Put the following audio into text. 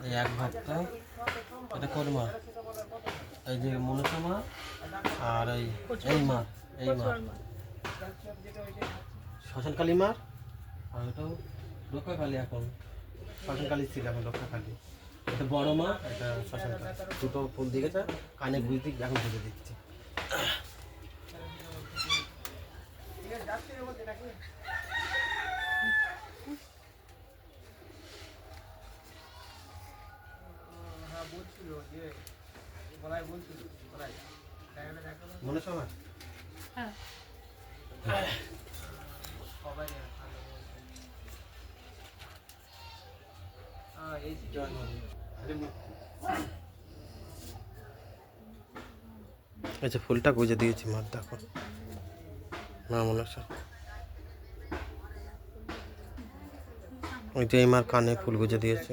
এই এক ভক্ত, এটা কোন মা? এই যে মনসা মা আর এই মা, এই মা শ্মশানকালী মা, আর ওটাও রক্ষাকালী। এখন শ্মশানকালী ছিল, এখন রক্ষাকালী। এটা বড় মা, এটা শ্মশানকালী। দুটো ফুল দিয়েছে, কানে গুঁজে দিক, এখন গুঁজে দিচ্ছি। মনে সময় আচ্ছা, ফুলটা গুঁজে দিয়েছি মার, দেখো মা মনসা। ওই যে এই মার কানে ফুল গুঁজে দিয়েছে।